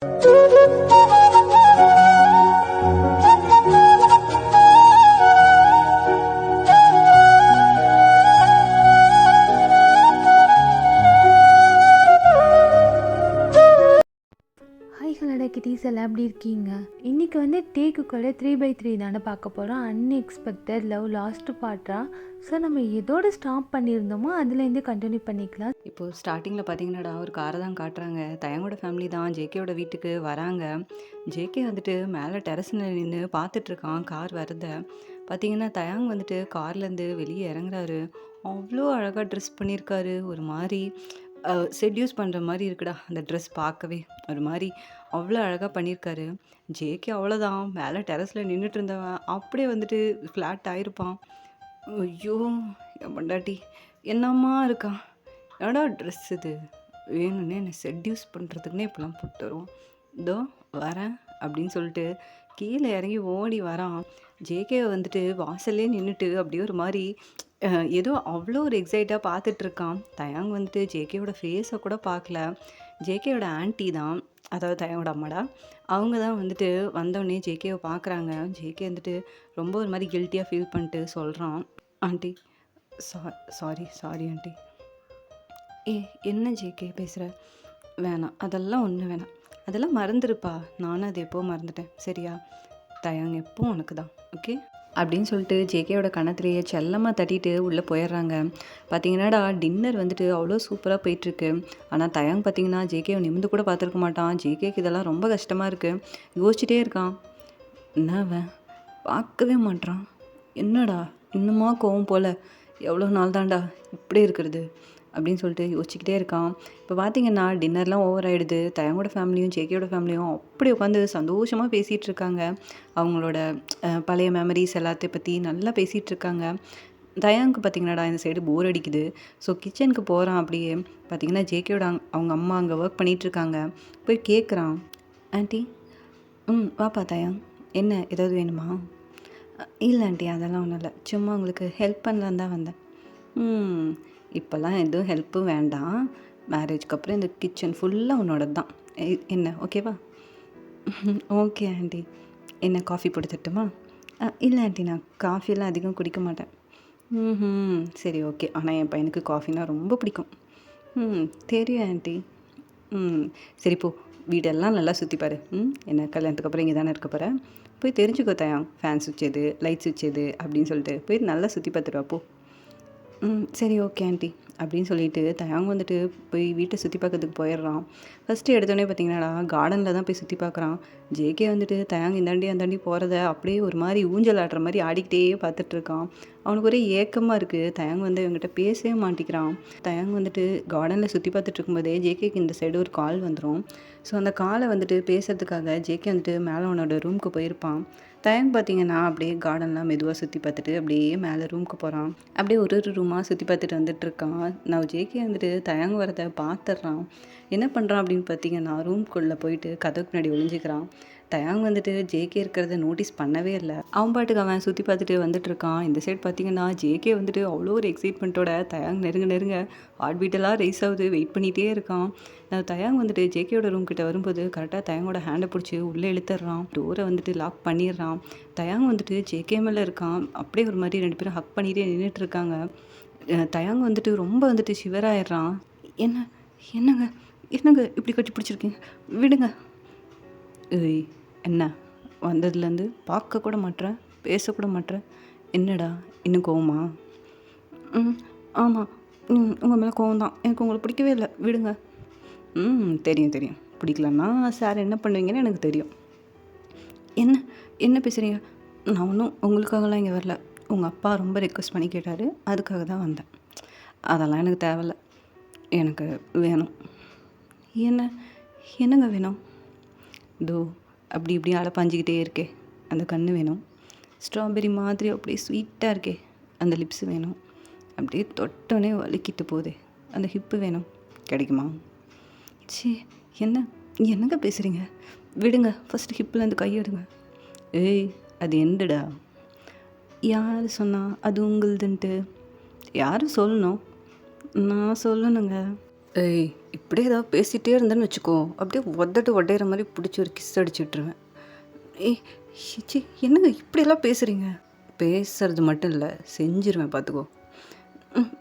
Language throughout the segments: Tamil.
ஹாய் ஹலோடா கிட்டீஸ் எல்லாம் எப்படி இருக்கீங்க? இன்றைக்கி வந்து டேக்குக்குள்ள 3/3 தானே பார்க்க போகிறோம். அன்எக்ஸ்பெக்டட் லவ் லாஸ்ட் பார்ட்டா. ஸோ நம்ம எதோடு ஸ்டாப் பண்ணியிருந்தோமோ அதுலேருந்து கண்டினியூ பண்ணிக்கலாம். இப்போது ஸ்டார்டிங்கில் பார்த்தீங்கன்னாடா ஒரு காரை தான் காட்டுறாங்க. தயங்கோட ஃபேமிலி தான் ஜேகேயோட வீட்டுக்கு வராங்க. ஜேகே வந்துட்டு மேலே டெரஸில் நின்று பார்த்துட்ருக்கான் கார் வரத. பார்த்தீங்கன்னா தயாங் வந்துட்டு கார்லேருந்து வெளியே இறங்குறாரு. அவ்வளோ அழகாக ட்ரெஸ் பண்ணியிருக்காரு. ஒரு மாதிரி செட்யூஸ் பண்ணுற மாதிரி இருக்குடா அந்த ட்ரெஸ் பார்க்கவே. ஒரு மாதிரி அவ்வளோ அழகாக பண்ணியிருக்காரு. ஜேகே அவ்வளோதான் மேலே டெரஸில் நின்றுட்டு இருந்தவன் அப்படியே வந்துட்டு ஃப்ளாட் ஆகிருப்பான். ஐயோ என் பொண்டாட்டி என்னம்மா இருக்கா, என்னடா ட்ரெஸ் இது, வேணும்னே என்னை செட்யூஸ் பண்ணுறதுக்குன்னே இப்படிலாம் போட்டு வருவான். இதோ வரேன் அப்படின்னு சொல்லிட்டு கீழே இறங்கி ஓடி வரான். ஜேகேவை வந்துட்டு வாசல்லே நின்றுட்டு அப்படியே ஒரு மாதிரி ஏதோ அவ்வளோ ஒரு எக்ஸைட்டாக பார்த்துட்ருக்கான். தயாங் வந்துட்டு ஜேகேவோட ஃபேஸை கூட பார்க்கல. ஜேகேவோட ஆன்ட்டி தான், அதாவது தயாங்கோட அம்மாடா, அவங்க தான் வந்துட்டு வந்தோடனே ஜேகேவை பார்க்குறாங்க. ஜேகே வந்துட்டு ரொம்ப ஒரு மாதிரி கில்ட்டியாக ஃபீல் பண்ணிட்டு சொல்கிறான், ஆண்டி சாரி சாரி ஆண்டி. ஏ என்ன ஜேகே பேசுகிற? வேணாம், அதெல்லாம் ஒன்றும் வேணாம், அதெல்லாம் மறந்துருப்பா. நானும் அதை எப்போ மறந்துட்டேன், சரியா? தயாங் எப்போ உனக்கு தான், ஓகே அப்படின்னு சொல்லிட்டு ஜேகேயோட கணத்துலேயே செல்லமாக தட்டிட்டு உள்ளே போயிடுறாங்க. பார்த்தீங்கன்னாடா டின்னர் வந்துட்டு அவ்வளோ சூப்பராக போயிட்டுருக்கு. ஆனால் தயாங் பார்த்தீங்கன்னா ஜேகேவை நிமிந்து கூட பார்த்துருக்க மாட்டான். ஜேகேக்கு இதெல்லாம் ரொம்ப கஷ்டமாக இருக்குது. யோசிச்சுட்டே இருக்கான். என்ன அவன் பார்க்கவே மாட்டான், என்னடா இன்னுமா கோவம் போல், எவ்வளோ நாள் தான்டா இப்படி இருக்கிறது அப்படின்னு சொல்லிட்டு யோசிச்சுக்கிட்டே இருக்கான். இப்போ பார்த்தீங்கன்னா டின்னர்லாம் ஓவர் ஆகிடுது. தயாங்கோட ஃபேமிலியும் ஜேகேயோட ஃபேமிலியும் அப்படி உட்காந்து சந்தோஷமாக பேசிகிட்டு இருக்காங்க. அவங்களோட பழைய மெமரிஸ் எல்லாத்தையும் பற்றி நல்லா பேசிகிட்டு இருக்காங்க. தயாங்க்கு பார்த்தீங்கன்னாடா இந்த சைடு போர் அடிக்குது. ஸோ கிச்சனுக்கு போகிறான். அப்படியே பார்த்தீங்கன்னா ஜேகேயோட அவங்க அம்மா அங்கே ஒர்க் பண்ணிகிட்ருக்காங்க. போய் கேட்குறான், ஆண்டி வாப்பா தயாங், என்ன ஏதாவது வேணுமா? இல்லை ஆண்டி, அதெல்லாம் ஒன்றும் இல்லை, சும்மா உங்களுக்கு ஹெல்ப் பண்ணலான்னு தான் வந்தேன். இப்போல்லாம் எதுவும் ஹெல்ப்பும் வேண்டாம், மேரேஜ்க்கு அப்புறம் இந்த கிச்சன் ஃபுல்லாக உன்னோட தான், என்ன ஓகேவா? Okay aunty. என்ன காஃபி போட்டு தட்டுமா? இல்லை ஆண்டி, நான் காஃபியெல்லாம் அதிகம் குடிக்க மாட்டேன். சரி ஓகே, ஆனால் என் பையனுக்கு காஃபினா ரொம்ப பிடிக்கும். தெரியும் ஆண்டி. சரி போ, வீடெல்லாம் நல்லா சுற்றிப்பாரு. என்ன கல்யாணத்துக்கு அப்புறம் இங்கே தானே இருக்க போகிறேன், போய் தெரிஞ்சுக்கோ தயாங், ஃபேன் சுவிட்ச் எது, லைட் சுவிட்ச் எது அப்படின்னு சொல்லிட்டு போய் நல்லா சுற்றி பார்த்துட்டு வா போ. சரி ஓகே ஆண்டி அப்படின்னு சொல்லிட்டு தயாங் வந்துட்டு போய் வீட்டை சுற்றி பார்க்கறதுக்கு போயிடுறான். ஃபஸ்ட்டு எடுத்தோடனே பார்த்தீங்கன்னா கார்டனில் தான் போய் சுற்றி பார்க்குறான். ஜேகே வந்துட்டு தயாங் இந்தாண்டி அந்தாண்டி போகிறத அப்படியே ஒரு மாதிரி ஊஞ்சல் ஆடுற மாதிரி ஆடிக்கிட்டே பார்த்துட்ருக்கான். அவனுக்கு ஒரே ஏக்கமாக இருக்குது. தயாங் வந்து இவங்ககிட்ட பேசவே மாட்டிக்கிறான். தயாங் வந்துட்டு கார்டனில் சுற்றி பார்த்துட்டு இருக்கும்போதே ஜேகேக்கு இந்த சைடு ஒரு கால் வந்துடும். ஸோ அந்த காலை வந்துட்டு பேசுறதுக்காக ஜேகே வந்துட்டு மேலே அவனோட ரூமுக்கு போயிருப்பான். தயாங் பார்த்தீங்கன்னா அப்படியே கார்டன்லாம் மெதுவாக சுற்றி பார்த்துட்டு அப்படியே மேலே ரூமுக்கு போகிறான். அப்படியே ஒரு ரூமாக சுற்றி பார்த்துட்டு வந்துட்டுருக்கான். நான் ஜேகே வந்துட்டு தயாங் வரதை பார்த்துட்றான். என்ன பண்ணுறான் அப்படின்னு பார்த்தீங்கன்னா ரூம்குள்ளே போயிட்டு கதவுக்கு முன்னாடி ஒளிஞ்சிக்கிறான். தயாங் வந்துட்டு ஜேகே இருக்கிறத நோட்டீஸ் பண்ணவே இல்லை. அவன் பாட்டுக்கு அவன் சுற்றி பார்த்துட்டு வந்துட்டுருக்கான். இந்த சைடு பார்த்தீங்கன்னா ஜேகே வந்துட்டு அவ்வளோ ஒரு எக்ஸைட்மெண்ட்டோட தயாங் நெருங்க ஹார்ட் பீட்டெல்லாம் ரைஸ் ஆகுது, வெயிட் பண்ணிகிட்டே இருக்கான். தயாங் வந்துட்டு ஜேகேயோட ரூம் கிட்ட வரும்போது கரெக்டாக தயாங்கோட ஹேண்டை பிடிச்சி உள்ளே இழுத்துடுறான். டோரை வந்துட்டு லாக் பண்ணிடுறான். தயாங் வந்துட்டு ஜேகே மேலே இருக்கான். அப்படியே ஒரு மாதிரி ரெண்டு பேரும் ஹக் பண்ணிகிட்டே நின்றுட்டு இருக்காங்க. தயாங் வந்துட்டு ரொம்ப வந்துட்டு ஷிவராயிடுறான். என்னங்க என்னங்க இப்படி கட்டி பிடிச்சிருக்கீங்க, விடுங்க. ஏய் என்ன, வந்ததுலேருந்து பார்க்க கூட மாட்டேற, பேசக்கூட மாட்டேற, என்னடா இன்னும் கோவமா? ஆமாம், உங்கள் மேலே கோவம் தான், எனக்கு உங்களை பிடிக்கவே இல்லை, விடுங்க. தெரியும், பிடிக்கலன்னா சார் என்ன பண்ணுவீங்கன்னு எனக்கு தெரியும். என்ன பேசுகிறீங்க? நான் ஒன்றும் உங்களுக்காகலாம் இங்கே வரல, உங்கள் அப்பா ரொம்ப ரெக்வஸ்ட் பண்ணி கேட்டார், அதுக்காக தான் வந்தேன். அதெல்லாம் எனக்கு தேவையில்ல, எனக்கு வேணும். என்னங்க வேணும்? இதோ அப்படி இப்படி அலப்பாஞ்சிக்கிட்டே இருக்கே அந்த கண்ணு வேணும். ஸ்ட்ராபெரி மாதிரி அப்படியே ஸ்வீட்டாக இருக்கே அந்த லிப்ஸு வேணும். அப்படியே தொட்டோன்னே வலிக்கிட்டு போதே அந்த ஹிப்பு வேணும். கிடைக்குமா? என்னங்க பேசுகிறீங்க, விடுங்க. ஃபஸ்ட்டு ஹிப்பிலேருந்து கையெடுங்க. ஏய் அது எண்டுடா. யார் சொன்னா அது உங்களுதுன்ட்டு? யாரும் சொல்லணும்? நான் சொல்லணுங்க. ஏய், இப்படியே ஏதாவது பேசிகிட்டே இருந்தேன்னு வச்சுக்கோ, அப்படியே உதட்டு உடையிற மாதிரி பிடிச்சி ஒரு கிஸ் அடிச்சு விட்டுருவேன். ஏய், ச்சீ, என்னங்க இப்படியெல்லாம் பேசுகிறீங்க? பேசுறது மட்டும் இல்லை, செஞ்சிருவேன் பார்த்துக்கோ.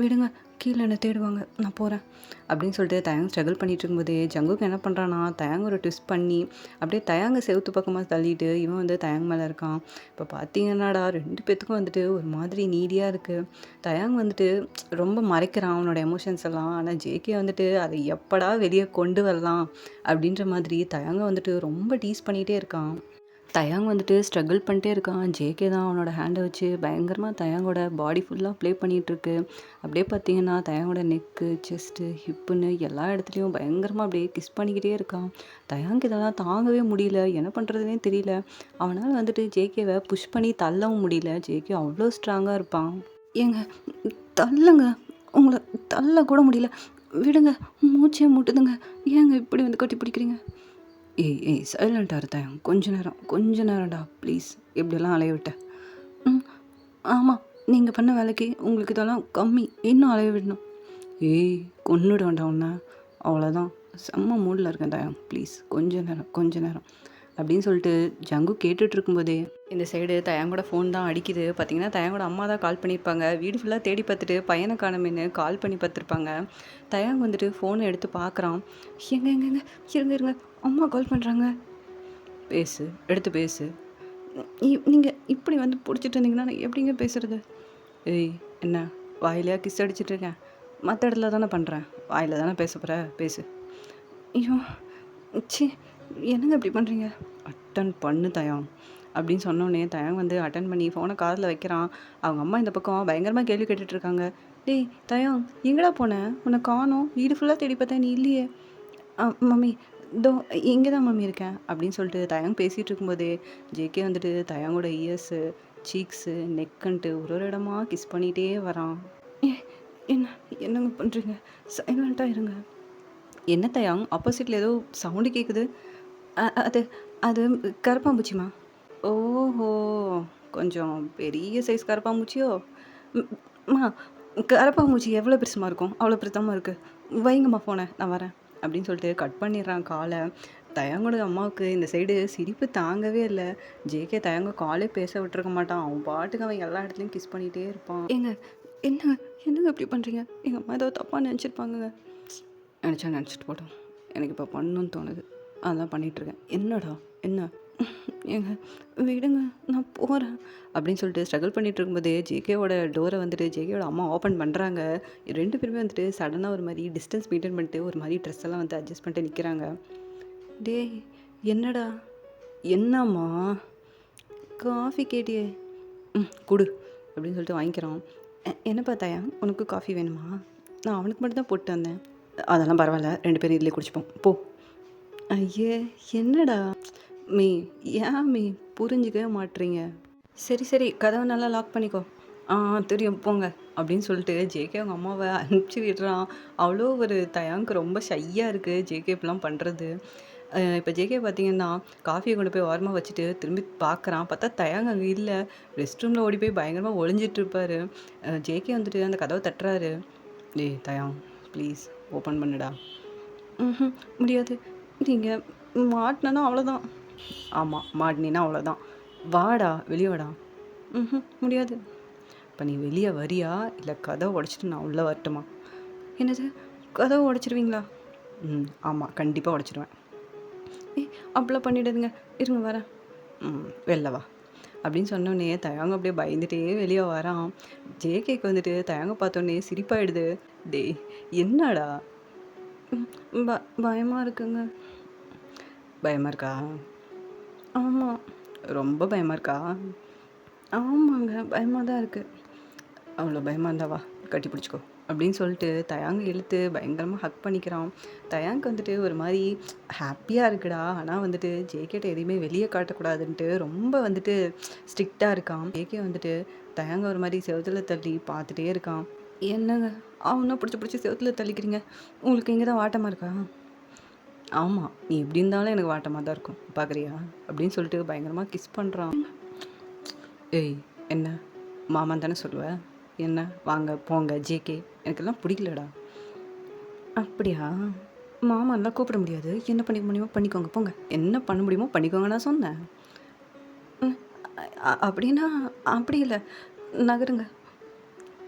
விடுங்க, கீழே என்ன தேடுவாங்க, நான் போகிறேன் அப்படின்னு சொல்லிட்டு தயாங் ஸ்ட்ரகிள் பண்ணிட்டு இருக்கும்போதே ஜங்குக்கு என்ன பண்ணுறான்னா, தயாங் ஒரு ட்விஸ்ட் பண்ணி அப்படியே தயாங்க செவுத்து பக்கமாக தள்ளிட்டு இவன் வந்து தயாங் மேலே இருக்கான். இப்போ பார்த்தீங்கன்னாடா 2 பேத்துக்கும் வந்துட்டு ஒரு மாதிரி நீடியாக இருக்குது. தயாங் வந்துட்டு ரொம்ப மறைக்கிறான் அவனோட எமோஷன்ஸ் எல்லாம். ஆனால் ஜேகே வந்துட்டு அதை எப்படா வெளியே கொண்டு வரலாம் அப்படின்ற மாதிரி தயாங்க வந்துட்டு ரொம்ப டீஸ் பண்ணிகிட்டே இருக்கான். தயாங் வந்துட்டு ஸ்ட்ரகிள் பண்ணிட்டே இருக்கான். ஜேகே தான் அவனோட ஹேண்டை வச்சு பயங்கரமாக தயாங்கோட பாடி ஃபுல்லாக ப்ளே பண்ணிகிட்ருக்கு. அப்படியே பார்த்தீங்கன்னா தயாங்கோட நெக்கு, செஸ்ட்டு, ஹிப்புன்னு எல்லா இடத்துலையும் பயங்கரமாக அப்படியே கிஸ் பண்ணிக்கிட்டே இருக்கான். தயாங்க் இதெல்லாம் தாங்கவே முடியல, என்ன பண்ணுறதுனே தெரியல. அவனால் வந்துட்டு ஜேகேவை புஷ் பண்ணி தள்ளவும் முடியல. ஜேகே அவ்வளோ ஸ்ட்ராங்காக இருப்பான். ஏங்க, தள்ளுங்க, உங்களை தள்ள கூட முடியல, விடுங்க, மூச்சே முட்டுதுங்க, ஏங்க இப்படி வந்து கட்டி பிடிக்கிறீங்க? ஏய் ஏய், சைலண்ட்டாக இருந்தேன், கொஞ்ச நேரம்டா ப்ளீஸ், எப்படியெல்லாம் அலைய விட்டேன். ம் ஆமாம், நீங்கள் பண்ண வேலைக்கு உங்களுக்கு இதெல்லாம் கம்மி, இன்னும் அலைய விடணும். ஏய், கொன்னுட வேண்டாம் உன்னை, அவ்வளோதான், செம்ம மூடில் இருக்கேன் தயம், ப்ளீஸ் கொஞ்ச நேரம் அப்படின்னு சொல்லிட்டு ஜங்கு கேட்டுட்டு இருக்கும்போதே இந்த சைடு தயாங்கோட ஃபோன் தான் அடிக்குது. பார்த்தீங்கன்னா தயாங்கோட அம்மா தான் கால் பண்ணியிருப்பாங்க. வீடு ஃபுல்லாக தேடி பார்த்துட்டு பையனை காணோமேன்னு கால் பண்ணி பார்த்துருப்பாங்க. தயாங் வந்துட்டு ஃபோனை எடுத்து பார்க்குறான். எங்க இருங்க, அம்மா கால் பண்ணுறாங்க. பேசு, எடுத்து பேசு. நீங்கள் இப்படி வந்து பிடிச்சிட்டு இருந்தீங்கன்னா நான் எப்படிங்க பேசுறது? ஏய், என்ன வாயிலையா கிஸ் அடிச்சிட்டு இருக்கேன்? மற்ற இடத்துல தானே பண்ணுறேன், வாயில் தானே பேச போகிற, பேசு. ஐயோ, ச்சீ, என்னங்க இப்படி பண்ணுறீங்க? அட்டன் பண்ணு தயாங் அப்படின்னு சொன்னோடனே தயாங் வந்து அட்டன் பண்ணி ஃபோனை காதில் வைக்கிறான். அவங்க அம்மா இந்த பக்கம் பயங்கரமாக கேள்வி கேட்டுட்ருக்காங்க. டேய் தயாங், எங்கடா போனேன், உன்னை காணோம், வீடு ஃபுல்லாக தேடி பார்த்தேன், நீ இல்லையே. மம்மி, இதோ இங்கே தான் மம்மி இருக்கேன் அப்படின்னு சொல்லிட்டு தயாங் பேசிகிட்டு இருக்கும்போதே ஜேகே வந்துட்டு தயாங்கோட இயர்ஸு, சீக்ஸு, நெக்குன்ட்டு ஒரு இடமா கிஸ் பண்ணிகிட்டே வரான். ஏ, என்னங்க பண்ணுறீங்க? சைலண்ட்டாக இருங்க. என்ன தயாங், ஆப்போசிட்டில் ஏதோ சவுண்டு கேட்குது. அது அது கரப்பாம்பூச்சிமா. ஓஹோ, கொஞ்சம் பெரிய சைஸ் கரப்பாம்பூச்சியோ? ம்மா, கரப்பாம்பூச்சி எவ்வளோ பெருசுமா இருக்கும்? அவ்வளோ பெருத்தமாக இருக்குது. வைங்கம்மா ஃபோனை, நான் வரேன் அப்படின்னு சொல்லிட்டு கட் பண்ணிடுறான் காலை. தயாங்கோட அம்மாவுக்கு இந்த சைடு சிரிப்பு தாங்கவே இல்லை. ஜேகே தயாங்க காலே பேச விட்டுருக்க மாட்டான். அவன் பாட்டுக்கு அவன் எல்லா இடத்துலையும் கிஸ் பண்ணிகிட்டே இருப்பான். என்னங்க என்னங்க இப்படி பண்ணுறீங்க? எங்கள் அம்மா ஏதோ தப்பாக நினச்சிருப்பாங்கங்க. நினச்சிட்டு போட்டோம், எனக்கு இப்போ பண்ணணும்னு தோணுது, அதெல்லாம் பண்ணிகிட்ருக்கேன். என்னடா என்ன? ஏங்க விடுங்க, நான் போகிறேன் அப்படின்னு சொல்லிட்டு ஸ்ட்ரகிள் பண்ணிகிட்டு இருக்கும்போதே ஜேகேவோட டோரை வந்துட்டு ஜேகேவோட அம்மா ஓப்பன் பண்ணுறாங்க. 2 பேருமே வந்துட்டு சடனாக ஒரு மாதிரி டிஸ்டன்ஸ் மெயின்டைன் பண்ணிட்டு ஒரு மாதிரி ட்ரெஸ் எல்லாம் வந்து அட்ஜஸ்ட் பண்ணிட்டு நிற்கிறாங்க. டேய், என்னடா? என்னம்மா, காஃபி கேட்டியே, குடு அப்படின்னு சொல்லிட்டு வாங்கிக்கிறான். என்னப்பா தயா, உனக்கு காஃபி வேணுமா? நான் அவனுக்கு மட்டும் தான் போட்டு வந்தேன். அதெல்லாம் பரவாயில்ல, 2 பேரும் இதிலே குடிச்சுப்போம், போ. ஐயே, என்னடா ஏன் புரிஞ்சுக்கவே மாட்றீங்க? சரி, கதவை நல்லா லாக் பண்ணிக்கோ. தெரியும், போங்க அப்படின்னு சொல்லிட்டு ஜேகே அவங்க அம்மாவை அனுப்பிச்சி விடுறான். அவ்வளோ ஒரு தயாங்க்கு ரொம்ப ஷையாக இருக்குது ஜேகே இப்படிலாம் பண்ணுறது. இப்போ ஜேகே பார்த்தீங்கன்னா காஃபியை கொண்டு போய் ஓரமாக வச்சுட்டு திரும்பி பார்க்குறான். பார்த்தா தயாங் அங்கே இல்லை. ரெஸ்ட் ரூமில் ஓடி போய் பயங்கரமாக ஒளிஞ்சிட்டு இருப்பார். ஜேகே வந்துட்டு அந்த கதவை தட்டுறாரு. டேய் தயாங், ப்ளீஸ் ஓப்பன் பண்ணுடா. முடியாது, நீங்கள் மாட்டினா அவ்வளோதான். ஆமாம், மாட்டினா அவ்வளோதான். வாடா, வெளியே வாடா. முடியாது. இப்போ நீ வெளியே வரியா, இல்லை கதவை உடச்சிட்டு நான் உள்ளே வரட்டுமா? என்னது, கதவை உடச்சிருவீங்களா? ஆமாம், கண்டிப்பாக உடச்சிடுவேன். அப்படிலாம் பண்ணிவிடுதுங்க, இருங்க வரேன். வெளில வா அப்படின்னு சொன்னோடனே தயாங்க அப்படியே பயந்துட்டே வெளியே வரான். ஜேகேக்கு வந்துட்டு தயாங்க பார்த்தோன்னே சிரிப்பாயிடுது. டேய், என்னடா? பயமாக இருக்குங்க. பயமாக இருக்கா? ஆமாம். ரொம்ப பயமாக இருக்கா? ஆமாங்க, பயமாக தான் இருக்குது. அவ்வளோ பயமாக இருந்தாவா, கட்டி பிடிச்சிக்கோ அப்படின்னு சொல்லிட்டு தயாங்க இழுத்து பயங்கரமாக ஹக் பண்ணிக்கிறான். தயாங்க்கு வந்துட்டு ஒரு மாதிரி ஹாப்பியாக இருக்குடா. ஆனால் வந்துட்டு ஜேகேட்ட எதையுமே வெளியே காட்டக்கூடாதுன்ட்டு ரொம்ப வந்துட்டு ஸ்ட்ரிக்டாக இருக்கான். ஜேகே வந்துட்டு தயாங்க ஒரு மாதிரி செவத்தில் தள்ளி பார்த்துட்டே இருக்கான். என்னங்க, அவனா பிடிச்சி செவத்தில் தள்ளிக்கிறீங்க? உங்களுக்கு இங்கே தான் வாட்டமாக இருக்கா? ஆமாம், நீ எப்படி இருந்தாலும் எனக்கு வாட்டமாக தான் இருக்கும், பார்க்குறியா அப்படின்னு சொல்லிட்டு பயங்கரமாக கிஸ் பண்ணுறான். ஏய், என்ன மாமான் தானே சொல்லுவேன்? என்ன, வாங்க போங்க ஜேகே, எனக்கெல்லாம் பிடிக்கலடா. அப்படியா? மாமாலாம் கூப்பிட முடியாது. என்ன பண்ணிக்க முடியுமோ பண்ணிக்கோங்க போங்க. என்ன பண்ண முடியுமோ பண்ணிக்கோங்க நான் சொன்னேன். ம். அப்படின்னா அப்படி இல்ல. நகருங்க.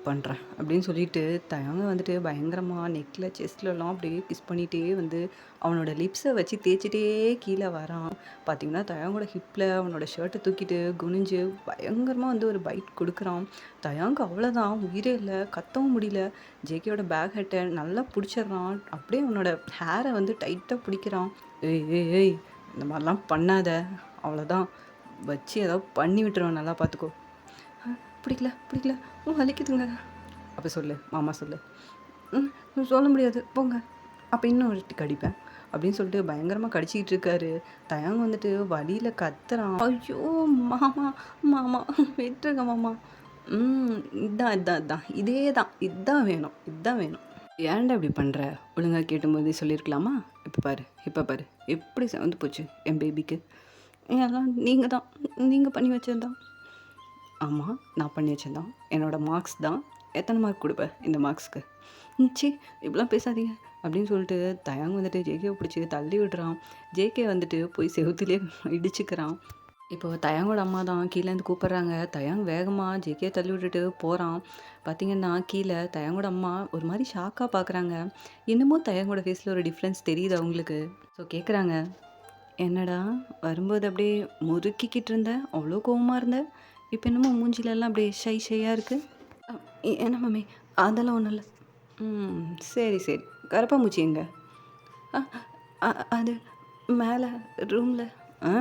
பண்றேன் அப்படின்னு சொல்லிட்டு தயங்க வந்துட்டு பயங்கரமா நெக்ல, செஸ்ட்லலாம் அப்படியே கிஸ் பண்ணிட்டே வந்து அவனோட லிப்ஸ வச்சு தேய்ச்சிட்டே கீழ வரான். பார்த்தீங்கன்னா, தயங்கோட ஹிப்ல அவனோட ஷர்ட்ட தூக்கிட்டு குனிஞ்சு பயங்கரமா வந்து ஒரு பைட் குடுக்குறான். தயங்க் அவ்வளோதான் உயிரே இல்ல. கத்தவும் முடியல. ஜேகேயோட பேக் ஹெட்ட நல்லா புடிச்சிடுறான். அப்படியே அவனோட ஹேர வந்து டைட்டா பிடிக்கிறான். "ஏய் ஏய் ஏய்! இந்த மாரிலாம் பண்ணாத. அவ்வளோதான். வச்சு ஏதாவது பண்ணி விட்டுருவேன் நல்லா பார்த்துக்கோ." பிடிக்கல, பிடிக்கல. வலிக்குதுங்க. அப்ப சொல்லு. மாமா சொல்லு. சொல்ல முடியாது. போங்க. அப்ப இன்னும் ஒரு வாட்டி கடிப்பேன். அப்படின்னு சொல்லிட்டு பயங்கரமா கடிச்சிக்கிட்டு இருக்காரு. தயங் வந்துட்டு வலியில கத்துறான். ஐயோ! மாமா, மாமா விட்டுருங்க மாமா. ம். இதான், இதான், இதான். இதே தான். இதான் வேணும். இதான் வேணும். ஏன்டா இப்படி பண்ற? ஒழுங்கா கேட்டும்போதே சொல்லியிருக்கலாமா? இப்ப பாரு, இப்ப பாரு. எப்படி செவந்து போச்சு என் பேபிக்கு. எல்லாம் நீங்க தான். நீங்க பண்ணி வச்சது தான். ஆமா, நான் பண்ணி வச்சது தான். என்னோட மார்க்ஸ் தான். எத்தனை மார்க் குடுப்ப இந்த மார்க்ஸ்க்கு? ச்சீ! இப்படிலாம் பேசாதீங்க. அப்படின்னு சொல்லிட்டு தயங் வந்துட்டு ஜேகேவ பிடிச்சு தள்ளி விடுறான். ஜேகே வந்துட்டு போய் செவுத்துலயே இடிச்சுக்கிறான். இப்போ தயங்கோட அம்மா தான் கீழேருந்து கூப்பிடுறாங்க. தயங் வேகமா ஜேகேய தள்ளி விட்டுட்டு போறான். பார்த்தீங்கன்னா, கீழ தயங்கோட அம்மா ஒரு மாரி ஷாக்கா பார்க்குறாங்க. இன்னமும் தயங்கோட ஃபேஸ்ல ஒரு டிஃப்ரென்ஸ் தெரியுது அவங்களுக்கு. ஸோ கேட்குறாங்க, "என்னடா வரும்போது அப்படியே முறுக்கிக்கிட்டு இருந்த? அவ்வளோ கோவமா இருந்த? இப்ப என்னமோ மூஞ்சிலலாம் அப்படியே ஷை ஷையா இருக்கு?" அ என்ன மம்மி? அதெல்லாம் ஒண்ணும் இல்ல. ம். சரி, சரி. கரப்பான்பூச்சி எங்க? அ அ அது மேல ரூம்ல. ஆ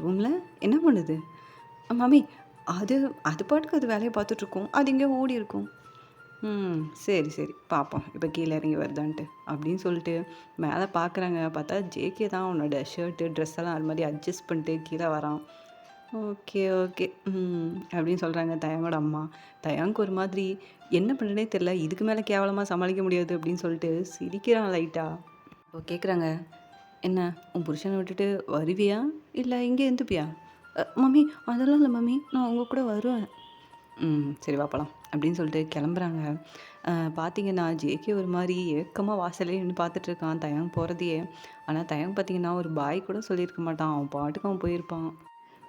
ரூம்ல என்ன பண்ணுது? மம்மி அது அது பாட்டுக்கு அது வேலைய பார்த்துட்ருக்கும். அது எங்கேயோ ஓடியிருக்கும். ம். சரி, சரி. பார்ப்போம். இப்ப கீழ இறங்கி வருதான்ட்டு. அப்படின்னு சொல்லிட்டு மேல பார்க்குறாங்க. பார்த்தா ஜேகே தான் அவனோட ஷர்ட்டு, ட்ரெஸ் எல்லாம் அது மாரி அட்ஜஸ்ட் பண்ணிட்டு கீழ வரான். Okay, okay. ம். அப்படின்னு சொல்றாங்க தயங்கோட அம்மா. தயங்க் ஒரு மாதிரி என்ன பண்ணுறதுனே தெரியல. இதுக்கு மேல கேவலமா சமாளிக்க முடியாது அப்படின்னு சொல்லிட்டு சிரிக்கிறான் லைட்டா. இப்போ கேட்குறாங்க, "என்ன உன் புருஷன விட்டுட்டு வருவியா? இல்ல இங்கே இருந்துப்பியா?" மம்மி அதெல்லாம் இல்ல மம்மி. நான் உங்க கூட வருவேன்." ம். சரி வா போலாம். அப்படின்னு சொல்லிட்டு கிளம்புறாங்க. பார்த்தீங்கன்னா, ஜேகே ஒரு மாரி ஏக்கமா வாசல்லயே நின்னு பார்த்துட்டு இருக்கான், தயங் போறதையே. ஆனா தயங் பார்த்தீங்கன்னா, ஒரு பாய் கூட சொல்லியிருக்க மாட்டான். அவன் பாட்டுக்கு அவன் போயிருப்பான்.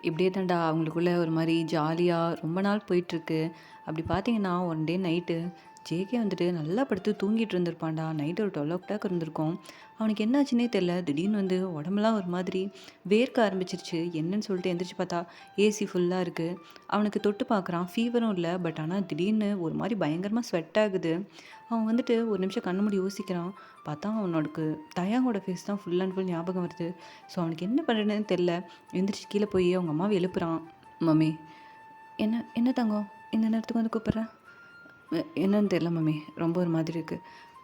இப்படியே தான்டா அவங்களுக்குள்ள ஒரு மாரி ஜாலியா ரொம்ப நாள் போயிட்டுருக்கு. அப்படி பார்த்தீங்கன்னா, ஒன் டே நைட்டு ஜேகே வந்துட்டு நல்லா படுத்து தூங்கிட்டு இருந்திருப்பான்டா. நைட் ஒரு 12:00 இருந்திருக்கும். அவனுக்கு என்ன ஆச்சுன்னே தெரியல. திடீர்னு வந்து உடம்பெல்லாம் ஒரு மாதிரி வேர்க்க ஆரம்பிச்சிருச்சு. என்னன்னு சொல்லிட்டு எந்திரிச்சு பார்த்தா, ஏசி ஃபுல்லா இருக்கு. அவனுக்கு தொட்டு பார்க்குறான். ஃபீவரும் இல்ல. பட் ஆனா திடீர்னு ஒரு மாரி பயங்கரமா ஸ்வெட் ஆகுது. அவன் வந்துட்டு ஒரு நிமிஷம் கண்ண மூடி யோசிக்கிறான். பார்த்தா அவனுக்கு தயாங்கோட ஃபேஸ் தான் ஃபுல் அண்ட் ஃபுல் ஞாபகம் வருது. ஸோ அவனுக்கு என்ன பண்ணுறதுன்னு தெரியல. எந்திரிச்சு கீழ போய் அவங்க அம்மாவ எழுப்புறான். மம்மி என்ன என்ன தங்கம் இந்த நேரத்துக்கு வந்து கூப்பிட்ற? என்னன்னு தெரியல மம்மி. ரொம்ப ஒரு மாதிரி இருக்கு.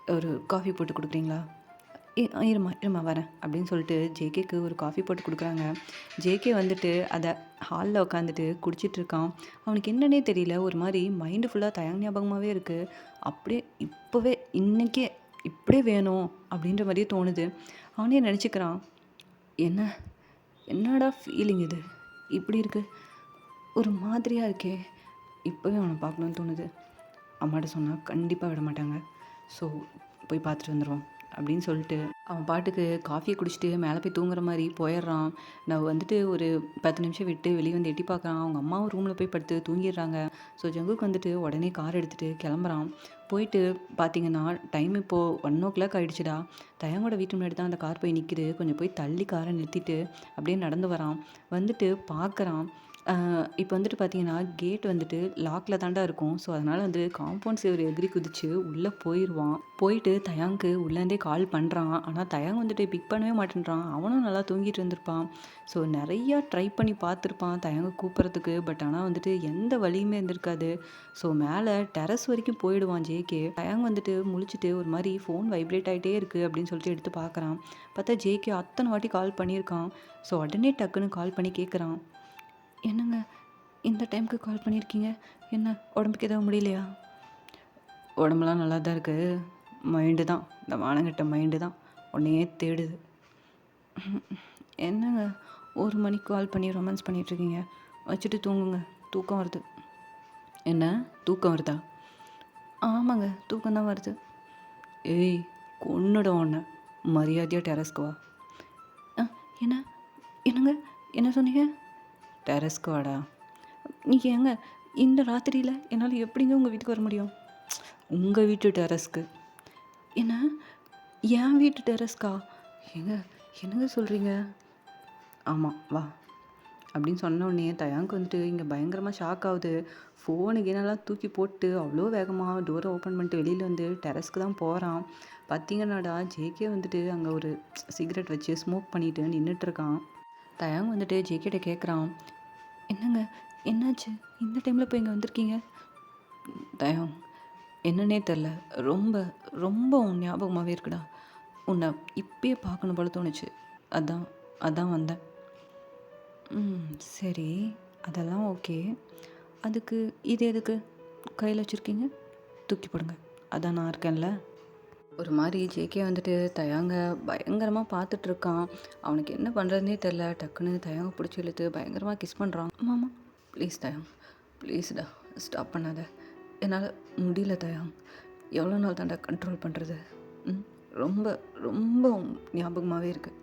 ஒரு காஃபி போட்டு குடுக்குறீங்களா? இரும்மா, இரும்மா வரேன் அப்படின்னு சொல்லிட்டு ஜேகேக்கு ஒரு காஃபி போட்டு குடுக்குறாங்க. ஜேகே வந்துட்டு அத ஹால்ல உட்காந்துட்டு குடிச்சிட்டு இருக்கான். அவனுக்கு என்னன்னே தெரியல. ஒரு மாரி மைண்டு ஃபுல்லா தயங் ஞாபகமாவே இருக்கு. அப்படியே இப்பவே இன்னைக்கே இப்படியே வேணும் அப்படின்ற மாரியே தோணுது. அவனே நெனச்சுக்கிறான். என்ன என்னடா ஃபீலிங் இது? இப்படி இருக்கு. ஒரு மாதிரியா இருக்கே! இப்பவே அவன பார்க்கணும்னு தோணுது. அம்மாட்ட சொன்னா கண்டிப்பா விட மாட்டாங்க. ஸோ போய் பார்த்துட்டு வந்துருவோம். அப்படின்னு சொல்லிட்டு அவன் பாட்டுக்கு காஃபிய குடிச்சிட்டு மேலே போய் தூங்குற மாரி போயிடுறான். நான் வந்துட்டு ஒரு 10 நிமிஷம் விட்டு வெளிய வந்து எட்டி பார்க்குறான். அவங்க அம்மாவும் ரூம்ல போய் படுத்து தூங்கிடுறாங்க. ஸோ ஜங்குக் வந்துட்டு உடனே கார் எடுத்துட்டு கிளம்புறான். போயிட்டு பார்த்தீங்கன்னா, டைம் இப்போ 1:00 ஆயிடுச்சுடா. தயங்கோட வீட்டு முன்னாடி தான் அந்த கார் போய் நிக்குது. கொஞ்சம் போய் தள்ளி கார நிறுத்திட்டு அப்படியே நடந்து வரான். வந்துட்டு பார்க்குறான். இப்போ வந்துட்டு பார்த்தீங்கன்னா, கேட் வந்துட்டு லாக்ல தான்டா இருக்கும். ஸோ, அதனால வந்து காம்பவுண்ட் சுவர் எகிறி குதிச்சு உள்ள போயிருவான். போயிட்டு தயாங்க்கு உள்ளேருந்தே கால் பண்றான். ஆனா, தயாங் வந்துட்டு பிக் பண்ணவே மாட்டேன்றான். அவனும் நல்லா தூங்கிட்டு இருந்திருப்பான். ஸோ, நெறையா ட்ரை பண்ணி பார்த்துருப்பான் தயாங்க கூப்பிட்றதுக்கு. பட் ஆனா வந்துட்டு எந்த வழியுமே இருந்திருக்காது. ஸோ, மேல டெர்ரஸ் வரைக்கும் போயிடுவான் ஜேகே. தயாங் வந்துட்டு முழிச்சுட்டு ஒரு மாரி ஃபோன் வைப்ரேட் ஆயிட்டே இருக்கு அப்படின்னு சொல்லிட்டு எடுத்து பார்க்குறான். பார்த்தா ஜேகே அத்தன வாட்டி கால் பண்ணியிருக்கான். ஸோ, உடனே டக்குன்னு கால் பண்ணி கேட்குறான். என்னங்க இந்த டைம்க்கு கால் பண்ணியிருக்கீங்க? என்ன உடம்புக்கு எதுவும் முடியலையா? உடம்பெல்லாம் நல்லா தான் இருக்கு. மைண்டு தான் இந்த மானங்கெட்ட மைண்டு தான் உன்னையே தேடுது. என்னங்க 1 மணிக்கு கால் பண்ணி ரொமான்ஸ் பண்ணிகிட்ருக்கீங்க? வச்சுட்டு தூங்குங்க. தூக்கம் வருது. என்ன தூக்கம் வருதா? ஆமாங்க தூக்கம் தான் வருது. ஏய் கொன்னுடும் உன்னை. மரியாதையாக டெரஸ்க்கு வா. ஆ என்ன என்னங்க என்ன சொன்னீங்க? டெரஸ்க்கு வாடா. நீங்கள் ஏங்க இந்த ராத்திரியில் என்னால் எப்படிங்க உங்கள் வீட்டுக்கு வர முடியும்? உங்கள் வீட்டு டெரஸ்க்கு. என்ன என் வீட்டு டெரஸ்க்கா? ஏங்க என்னங்க சொல்கிறீங்க? ஆமாம் வா அப்படின்னு சொன்ன உடனே தயாங்க்கு வந்துட்டு இங்கே பயங்கரமாக ஷாக் ஆகுது. ஃபோனுக்கு என்னெல்லாம் தூக்கி போட்டு அவ்வளோ வேகமாக டோரை ஓப்பன் பண்ணிட்டு வெளியில் வந்து டெரஸ்க்கு தான் போகிறான். பார்த்தீங்கன்னாடா ஜேகே வந்துட்டு அங்கே ஒரு சிகரெட் வச்சு ஸ்மோக் பண்ணிட்டு நின்றுட்டுருக்கான். தயாங் வந்துட்டு ஜேகேட்ட கேட்குறான், என்னங்க என்னாச்சு இந்த டைமில் இப்போ இங்கே வந்திருக்கீங்க? தயாங் என்னன்னே தெரில, ரொம்ப ரொம்ப உன் ஞாபகமாகவே இருக்குடா. உன்னை இப்பயே பார்க்கணும் போல தோணுச்சு. அதான் அதான் வந்தேன். சரி, அதெல்லாம் ஓகே. அதுக்கு இது எதுக்கு கையில் வச்சுருக்கீங்க? தூக்கி போடுங்க, அதான் நான் இருக்கேன்ல. ஒரு மாதிரி ஜேகே வந்துட்டு தயாங்க பயங்கரமாக பார்த்துட்ருக்கான். அவனுக்கு என்ன பண்ணுறதுனே தெரில. டக்குன்னு தயாங்க பிடிச்சி இழுத்து பயங்கரமாக கிஸ் பண்ணுறான். மாமா ப்ளீஸ் தயாங், ப்ளீஸ்டா ஸ்டாப் பண்ணாத. என்னால் முடியல தயாங். எவ்வளோ நாள் தாண்டா கண்ட்ரோல் பண்ணுறது? ரொம்ப ரொம்ப ஞாபகமாகவே இருக்குது.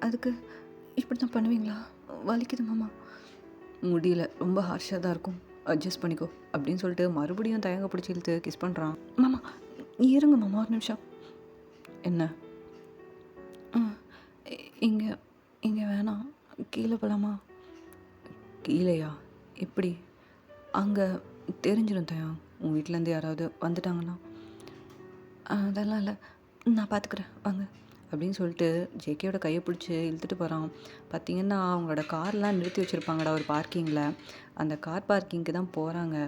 அதுக்கு இப்படி தான் பண்ணுவீங்களா? வலிக்குது மாமா. முடியல, ரொம்ப ஹார்ஷாக தான் இருக்கும், அட்ஜஸ்ட் பண்ணிக்கோ அப்படின்னு சொல்லிட்டு மறுபடியும் தயங்க பிடிச்சி இழுத்து கிஸ் பண்ணுறான். மாமா இருங்க மாமா ஒரு நிமிஷம். என்ன? இங்கே இங்கே வேணாம், கீழே போகலாமா? கீழேயா? எப்படி? அங்கே தெரிஞ்சிடும் தயா, உன் வீட்டிலேருந்து யாராவது வந்துட்டாங்கன்னா. அதெல்லாம் இல்லை, நான் பார்த்துக்குறேன் வாங்க அப்படின்னு சொல்லிட்டு ஜேகேயோட கையை பிடிச்சி இழுத்துட்டு போகிறான். பார்த்திங்கன்னா அவங்களோட கார்லாம் நிறுத்தி வச்சுருப்பாங்கடா ஒரு பார்க்கிங்கில். அந்த கார் பார்க்கிங்க்கு தான் போகிறாங்க.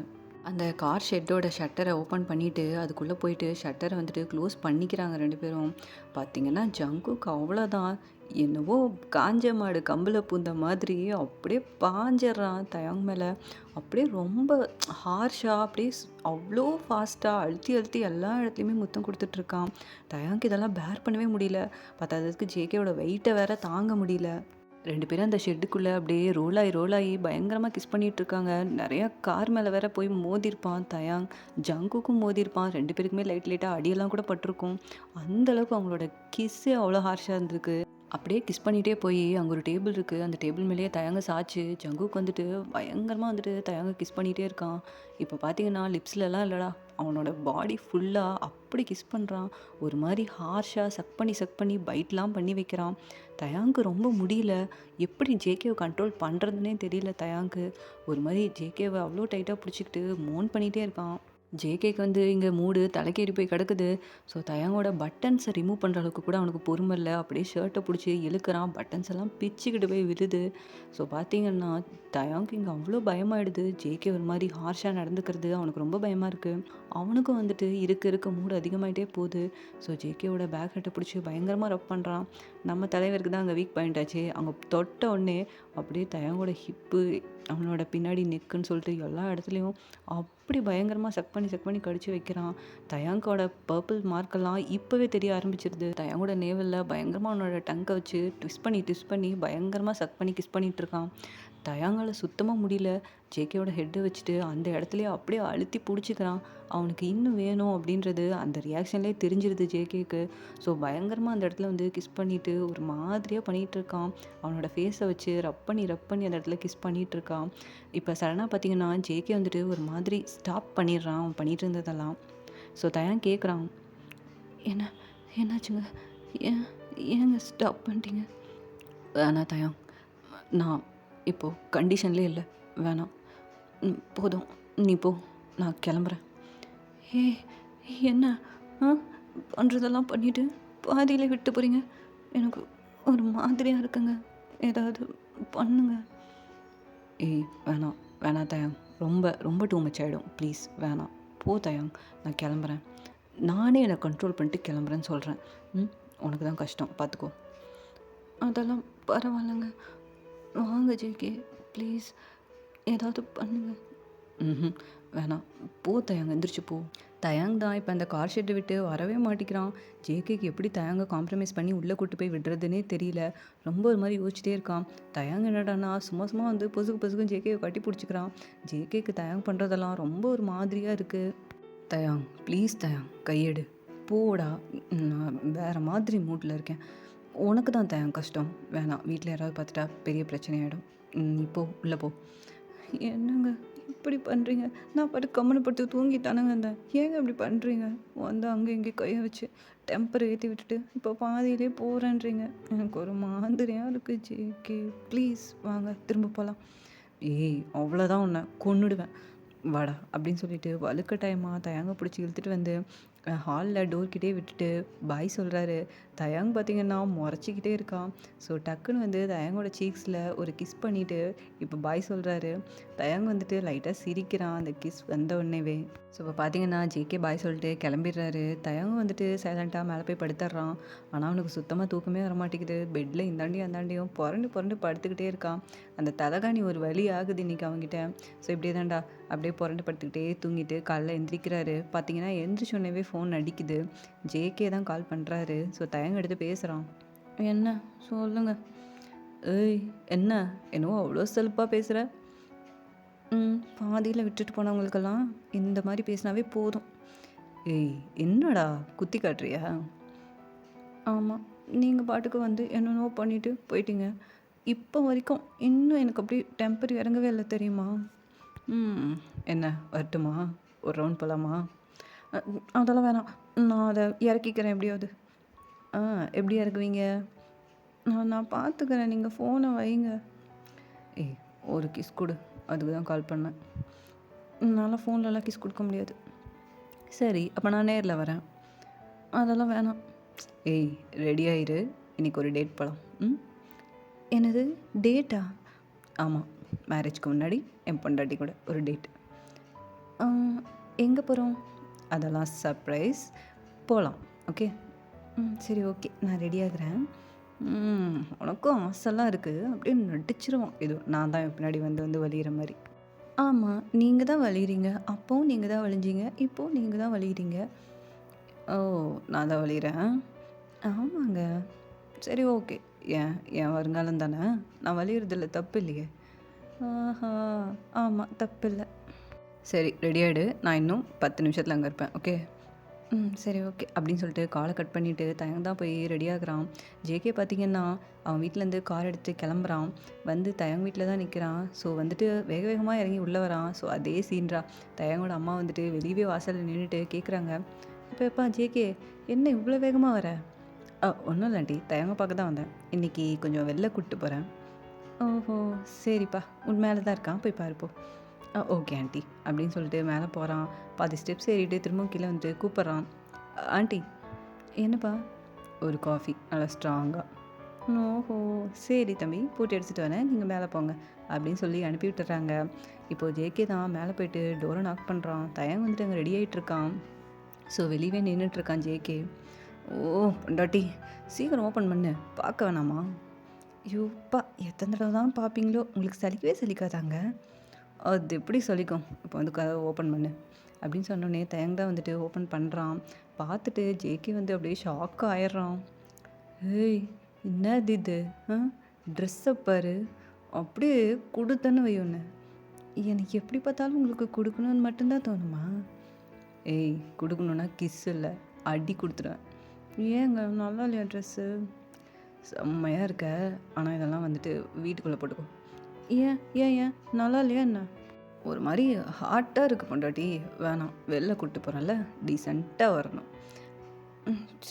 அந்த கார் ஷெட்டோட ஷட்டரை ஓப்பன் பண்ணிவிட்டு அதுக்குள்ளே போயிட்டு ஷட்டரை வந்துட்டு க்ளோஸ் பண்ணிக்கிறாங்க 2 பேரும். பார்த்திங்கன்னா ஜங்குக்கு அவ்வளோதான், என்னவோ காஞ்ச மாடு கம்பில் பூந்த மாதிரி அப்படியே பாஞ்சிட்றான் தயாங் மேலே. அப்படியே ரொம்ப ஹார்ஷாக அப்படியே அவ்வளோ ஃபாஸ்ட்டாக அழுத்தி அழுத்தி எல்லா இடத்துலையுமே முத்தம் கொடுத்துட்ருக்கான். தயாங்க்கு இதெல்லாம் பேர் பண்ணவே முடியல. பத்தாததுக்கு ஜேகேவோட வெயிட்டை வேற தாங்க முடியல. 2 பேரும் அந்த ஷெட்டுக்குள்ளே அப்படியே ரோலாகி பயங்கரமாக கிஸ் பண்ணிகிட்ருக்காங்க. நிறையா கார் மேலே வேற போய் மோதிருப்பான் தயாங். ஜங்குக்கும் மோதிருப்பான். 2 பேருக்குமே லைட்டாக அடியெல்லாம் கூட பட்டிருக்கும். அந்தளவுக்கு அவங்களோட கிஸ்ஸே அவ்வளோ ஹார்ஷாக இருந்திருக்கு. அப்படியே கிஸ் பண்ணிகிட்டே போய் அங்கே ஒரு டேபிள் இருக்குது. அந்த டேபிள் மேலேயே தயாங்க சாச்சு ஜங்குக்கு வந்துட்டு பயங்கரமாக வந்துட்டு தயாங்க கிஸ் பண்ணிகிட்டே இருக்கான். இப்போ பார்த்தீங்கன்னா லிப்ஸ்லலாம் இல்லைடா, அவனோட பாடி ஃபுல்லாக அப்படி கிஸ் பண்ணுறான். ஒரு மாதிரி ஹார்ஷாக சக் பண்ணி பைட்லாம் பண்ணி வைக்கிறான். தயாங்க்கு ரொம்ப முடியல. எப்படி ஜேகேவை கண்ட்ரோல் பண்ணுறதுனே தெரியல தயாங்க்கு. ஒரு மாதிரி ஜேகேவை அவ்வளோ டைட்டாக பிடிச்சிக்கிட்டு மோன் பண்ணிகிட்டே இருக்கான். ஜேகேக்கு வந்து இங்கே மூடு தலைக்கேறி போய் கிடக்குது. ஸோ தயாங்கோட பட்டன்ஸை ரிமூவ் பண்ணுற அளவுக்கு கூட அவனுக்கு பொறுமை இல்லை. அப்படியே ஷர்ட்டை பிடிச்சி இழுக்கிறான். பட்டன்ஸ் எல்லாம் பிச்சுக்கிட்டு போய் விழுது. ஸோ பார்த்தீங்கன்னா தயாங்க்கு இங்கே அவ்வளோ பயமாயிடுது. ஜேகே ஒரு மாதிரி ஹார்ஷாக நடந்துக்கிறது அவனுக்கு ரொம்ப பயமாக இருக்குது. அவனுக்கும் வந்துட்டு இருக்க மூடு அதிகமாகிட்டே போகுது. ஸோ ஜேகேவோட பேக் ஹெட்டை பிடிச்சி பயங்கரமாக ரப் பண்ணுறான். நம்ம தலைவருக்கு தான் அங்கே வீக் பாயிண்ட் ஆச்சு. அங்கே தொட்ட உடனே அப்படியே தயாங்கோட ஹிப்பு, அவனோட பின்னாடி நெக்குன்னு சொல்லிட்டு எல்லா இடத்துலையும் அப்படி பயங்கரமாக செக் பண்ணி கடிச்சு வைக்கிறான். தயாங்கோட பர்பிள் மார்க்கெல்லாம் இப்போவே தெரிய ஆரம்பிச்சிருது. தயாங்கோட நேவலில் பயங்கரமாக அவனோட டங்கை வச்சு ட்விஸ்ட் பண்ணி பயங்கரமாக செக் பண்ணி கிஸ் பண்ணிகிட்டு இருக்கான். தயாங்கால் சுத்தமாக முடியல. ஜேகேவோட ஹெட்டை வச்சுட்டு அந்த இடத்துலையே அப்படியே அழுத்தி பிடிச்சிக்கிறான். அவனுக்கு இன்னும் வேணும் அப்படின்றது அந்த ரியாக்ஷன்லேயே தெரிஞ்சிருது ஜேகேக்கு. ஸோ பயங்கரமாக அந்த இடத்துல வந்து கிஸ் பண்ணிவிட்டு ஒரு மாதிரியாக பண்ணிகிட்டு இருக்கான். அவனோட ஃபேஸை வச்சு ரப் பண்ணி அந்த இடத்துல கிஸ் பண்ணிகிட்டு இருக்கான். இப்போ சடனாக பார்த்தீங்கன்னா ஜேகே வந்துட்டு ஒரு மாதிரி ஸ்டாப் பண்ணிடுறான் அவன் பண்ணிகிட்டு இருந்ததெல்லாம். ஸோ தயாங் கேட்குறான், என்னாச்சுங்க, ஏங்க ஸ்டாப் பண்ணிட்டீங்க? வேணாம் தயாங், நான் இப்போது கண்டிஷன்லேயே இல்லை, வேணாம், போதும், நீ போ, நான் கிளம்புறேன். என்ன பண்ணுறதெல்லாம் பண்ணிவிட்டு பாதியில் விட்டு போகிறீங்க? எனக்கு ஒரு மாதிரியாக இருக்குங்க, ஏதாவது பண்ணுங்க. வேணாம் தயாங், ரொம்ப டூ மச் ஆகிடும், ப்ளீஸ் வேணாம், போ தயாங், நான் கிளம்புறேன். நானே என்னை கண்ட்ரோல் பண்ணிட்டு கிளம்புறேன்னு சொல்கிறேன். உனக்கு தான் கஷ்டம், பார்த்துக்கோ. அதெல்லாம் பரவாயில்லைங்க, வாங்க ஜேகே, ப்ளீஸ் ஏதாவது பண்ணுங்க. வேணாம், போ தயாங்க, எந்திரிச்சு போ. தயாங் தான் இப்போ அந்த கார் ஷெட்டை விட்டு வரவே மாட்டேங்கிறான். ஜேகேக்கு எப்படி தயாங்க காம்ப்ரமைஸ் பண்ணி உள்ளே கூட்டு போய் விடுறதுனே தெரியல. ரொம்ப ஒரு மாதிரி யோசிச்சிட்டே இருக்கான். தயாங் என்னடானா சும்மா வந்து பொசுக்கும் ஜேகேவை கட்டி பிடிச்சிக்கிறான். ஜேகேக்கு தயாங் பண்ணுறதெல்லாம் ரொம்ப ஒரு மாதிரியாக இருக்குது. தயாங் ப்ளீஸ் தயாங், கையெடு போடா. நான் வேற மாதிரி மூட்ல இருக்கேன். உனக்கு தான் தயங் கஷ்டம். வேணாம். வீட்ல யாராவது பார்த்துட்டா பெரிய பிரச்சனையாயிடும். நீ போ, உள்ள போ. என்னங்க இப்படி பண்ணுறீங்க? நான் பாட்டுக்கு கம்முனு படுத்து தூங்கிட்டானுங்க இருந்தேன். ஏங்க இப்படி பண்ணுறீங்க? வந்து அங்கே இங்கே கையை வச்சு டெம்பர் ஏற்றி விட்டுட்டு இப்போ பாதியிலே போகிறேன்றீங்க. எனக்கு ஒரு மாதிரியாக இருக்குது ஜேகே. ப்ளீஸ் வாங்க திரும்ப போகலாம். ஏய் அவ்வளோதான் உன்னை கொன்னுடுவேன். வாடா அப்படின்னு சொல்லிட்டு வலுக்கட்டாயமாக தயங்க பிடிச்சி இழுத்துட்டு வந்து ஹாலில் டோர்கிட்டே விட்டுட்டு பாய் சொல்கிறாரு. தயங் பார்த்தீங்கன்னா முறைச்சிக்கிட்டே இருக்கான். ஸோ டக்குன்னு வந்து தயங்கோட சீக்ஸில் ஒரு கிஸ் பண்ணிவிட்டு இப்போ பாய் சொல்கிறாரு. தயங் வந்துட்டு லைட்டாக சிரிக்கிறான் அந்த கிஸ் வந்த உடனேவே. ஸோ இப்போ பார்த்தீங்கன்னா ஜேகே பாய் சொல்லிட்டு கிளம்பிடுறாரு. தயங்கும் வந்துட்டு சைலண்ட்டாக மேலே போய் படுத்துடுறான். ஆனால் அவனுக்கு சுத்தமாக தூக்கமே வர மாட்டேங்குது. பெட்டில் இந்தாண்டியும் அந்தாண்டியும் புரண்டு புரண்டு படுத்துக்கிட்டே இருக்கான். அந்த தலைகாணி ஒரு வலி ஆகுது இன்றைக்கி அவங்ககிட்ட. ஸோ இப்படியே தான்டா அப்படியே புரண்டு படுத்துக்கிட்டே தூங்கிட்டு காலைல எந்திரிக்கிறாரு. பார்த்தீங்கன்னா எந்திரிச்சோடனே ஃபோன் அடிக்குது. ஜேகே தான் கால் பண்ணுறாரு. ஸோ தயங்க எடுத்து பேசுகிறான். என்ன சொல்லுங்க. ஏய் என்ன என்னவோ அவ்வளோ செல்ஃபாக பேசுகிற. பாதியில் விட்டுட்டு போனவங்களுக்கெல்லாம் இந்த மாதிரி பேசினாவே போதும். ஏய் என்னடா குத்தி காட்டுறியா? ஆமாம், நீங்கள் பாட்டுக்கு வந்து என்னென்னோ பண்ணிவிட்டு போயிட்டீங்க. இப்போ வரைக்கும் இன்னும் எனக்கு அப்படி டெம்பர் இறங்கவே இல்லை தெரியுமா? என்ன வரட்டுமா? ஒரு ரவுண்ட் போகலாமா? அதெல்லாம் வேணாம், நான் அதை இறக்கிக்கிறேன் எப்படியாவது. எப்படி இறக்குவீங்க? நான் பார்த்துக்கிறேன், நீங்கள் ஃபோனை வைங்க. ஏய் ஒரு கிஸ் கொடு, அதுக்கு தான் கால் பண்ணேன். என்னால் ஃபோன்லலாம் கிஸ் கொடுக்க முடியாது. சரி அப்போ நான் நேரில் வரேன். அதெல்லாம் வேணாம். ஏய் ரெடி ஆயிரு, இன்றைக்கி ஒரு டேட் போகலாம். என்னது டேட்டா? ஆமாம், மேரேஜ்க்கு முன்னாடி என் பொண்டாட்டி கூட ஒரு டேட். எங்கே போகிறோம்? அதெல்லாம் சர்ப்ரைஸ். போகலாம். ஓகே. சரி ஓகே, நான் ரெடி ஆகுறேன். உனக்கும் ஆசைலாம் இருக்குது. அப்படியே நடிச்சிருவோம். இது நான் தான் பின்னாடி வந்து வந்து வலிகிற மாதிரி. ஆமாம், நீங்கள் தான் வலிகிறீங்க. அப்போவும் நீங்கள் தான் வலிஞ்சிங்க, இப்போவும் நீங்கள் தான் வலிகிறீங்க. ஓ நான் தான் வலிகிறேன். ஆமாங்க. சரி ஓகே. என் வருங்காலம் தானே, நான் வலிகிறதில்ல, தப்பு இல்லையே. ஆஹா ஆமாம் தப்பு இல்லை. சரி ரெடி ஆகிடு, நான் இன்னும் 10 நிமிஷத்தில் அங்கே இருப்பேன். ஓகே. சரி ஓகே அப்படின்னு சொல்லிட்டு காலை கட் பண்ணிவிட்டு தயங்க தான் போய் ரெடி ஆகுறான். ஜேகே பார்த்திங்கன்னா அவன் வீட்டிலேருந்து கார் எடுத்து கிளம்புறான். வந்து தயங்க வீட்டில் தான் நிற்கிறான். ஸோ வந்துட்டு வேக வேகமாக இறங்கி உள்ளே வரான். ஸோ அதே சீன்றா தயங்கோட அம்மா வந்துட்டு வெளியவே வாசலில் நின்றுட்டு கேட்குறாங்க. எப்பா ஜேகே என்ன இவ்வளோ வேகமாக வர? ஒன்றும் இல்லாண்டி, தயங்க பார்க்க தான் வந்தேன். இன்றைக்கி கொஞ்சம் வெளில கூப்பிட்டு போகிறேன். ஓஹோ சரிப்பா, உன் மேலே தான் இருக்கான், போய் பாருப்போ. ஓகே ஆண்டி அப்படின்னு சொல்லிட்டு மேலே போகிறான். பாதி ஸ்டெப்ஸ் ஏறிட்டு திரும்பவும் கீழே வந்துட்டு கூப்பிட்றான். ஆண்டி. என்னப்பா? ஒரு காஃபி நல்லா ஸ்ட்ராங்காக. ஓஹோ சரி தம்பி, போட்டு எடுத்துகிட்டு வரேன், நீங்கள் மேலே போங்க அப்படின்னு சொல்லி அனுப்பி விட்டுறாங்க. இப்போது ஜேகே தான் மேலே போய்ட்டு டோரை நாக் பண்ணுறான். தயங்க வந்துட்டு அங்கே ரெடி ஆகிட்டுருக்கான். ஸோ வெளியவே நின்றுட்டுருக்கான் ஜேகே. ஓ பொண்டாட்டி சீக்கிரம் ஓப்பன் பண்ணு, பார்க்க வேணாமா? ஐயோப்பா எத்தனை தடவை தான் பார்ப்பீங்களோ, உங்களுக்கு சலிக்கவே சலிக்காதாங்க. அது எப்படி சலிக்கும்? இப்போ வந்து கதவை ஓப்பன் பண்ணு அப்படின்னு சொன்னோடனே தயங்க தான் வந்துட்டு ஓப்பன் பண்ணுறான். பார்த்துட்டு ஜேகே வந்து அப்படியே ஷாக்காக ஆயிடுறான். ஏய் என்னது இது? ட்ரெஸ்ஸை பாரு, அப்படியே கொடுத்தன்னு வை ஒன்று. எனக்கு எப்படி பார்த்தாலும் உங்களுக்கு கொடுக்கணும்னு மட்டும்தான் தோணுமா? ஏய் கொடுக்கணுன்னா கிஸ் இல்லை, அடி கொடுத்துருவேன். ஏங்க நல்லா இல்லையா ட்ரெஸ்ஸு? செம்மையாக இருக்க, ஆனால் இதெல்லாம் வந்துட்டு வீட்டுக்குள்ளே போட்டுக்கோ. ஏன் ஏன் ஏன் நல்லா இல்லையா என்ன? ஒரு மாதிரி ஹாட்டாக இருக்குது பொண்டாட்டி, வேணாம், வெளில கூப்பிட்டு போகிறேன்ல, டீசெண்டாக வரணும்.